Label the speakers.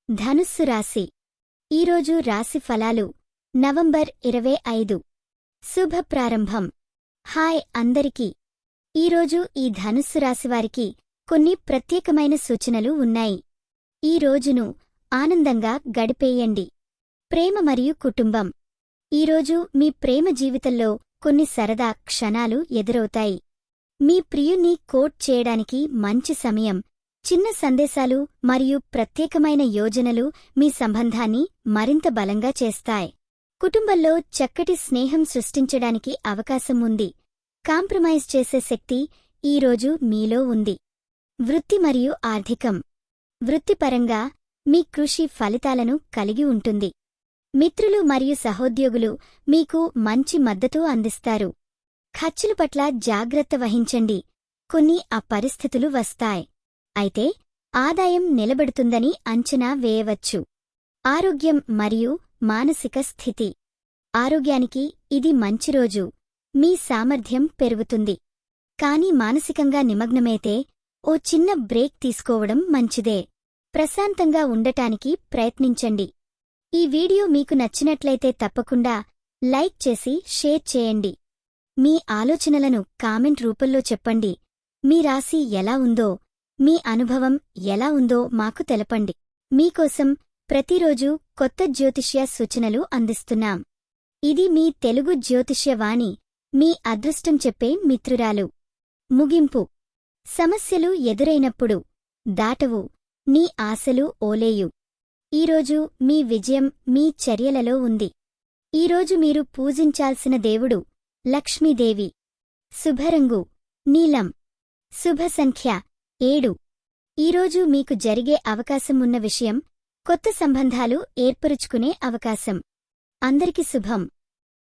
Speaker 1: ధనుస్సు రాశి ఈరోజు రాశి ఫలాలు నవంబర్ 25 శుభ ప్రారంభం. హాయ్ అందరికీ. ఈరోజు ఈ ధనుస్సు రాశివారికి కొన్ని ప్రత్యేకమైన సూచనలు ఉన్నాయి. ఈ రోజును ఆనందంగా గడిపేయండి. ప్రేమ మరియు కుటుంబం. ఈరోజు మీ ప్రేమ జీవితంలో కొన్ని సరదా క్షణాలు ఎదురవుతాయి. మీ ప్రియుణ్ణి కోట్ చేయడానికి మంచి సమయం. చిన్న సందేశాలు మరియు ప్రత్యేకమైన యోజనలు మీ సంబంధాన్ని మరింత బలంగా చేస్తాయి. కుటుంబంలో చక్కటి స్నేహం సృష్టించడానికి అవకాశం ఉంది. కాంప్రమైజ్ చేసే శక్తి ఈరోజు మీలో ఉంది. వృత్తి మరియు ఆర్థికం. వృత్తిపరంగా మీ కృషి ఫలితాలను కలిగి ఉంటుంది. మిత్రులు మరియు సహోద్యోగులు మీకు మంచి మద్దతు అందిస్తారు. ఖర్చుల పట్ల జాగ్రత్త వహించండి. కొన్ని పరిస్థితులు వస్తాయి. అయితే ఆదాయం నిలబడుతుందని అంచనా వేయవచ్చు. ఆరోగ్యం మరియు మానసిక స్థితి. ఆరోగ్యానికి ఇది మంచి రోజు. మీ సామర్థ్యం పెరుగుతుంది. కానీ మానసికంగా నిమగ్నమైతే ఓ చిన్న బ్రేక్ తీసుకోవడం మంచిదే. ప్రశాంతంగా ఉండటానికి ప్రయత్నించండి. ఈ వీడియో మీకు నచ్చినట్లయితే తప్పకుండా లైక్ చేసి షేర్ చేయండి. మీ ఆలోచనలను కామెంట్ రూపంలో చెప్పండి. మీ రాశి ఎలా ఉందో, మీ అనుభవం ఎలా ఉందో మాకు తెలపండి. మీకోసం ప్రతిరోజు కొత్త జ్యోతిష్య సూచనలు అందిస్తున్నాం. ఇది మీ తెలుగు జ్యోతిష్య వాణి, మీ అదృష్టం చెప్పే మిత్రురాలు. ముగింపు. సమస్యలు ఎదురైనప్పుడు దాటవు, నీ ఆశలు ఓలేయు. ఈరోజు మీ విజయం మీ చర్యలలో ఉంది. ఈరోజు మీరు పూజించాల్సిన దేవుడు లక్ష్మీదేవి. శుభరంగు నీలం. శుభ సంఖ్య 7. ఈరోజు మీకు జరిగే అవకాశం ఉన్న విషయం కొత్త సంబంధాలు ఏర్పరుచుకునే అవకాశం. అందరికి శుభం.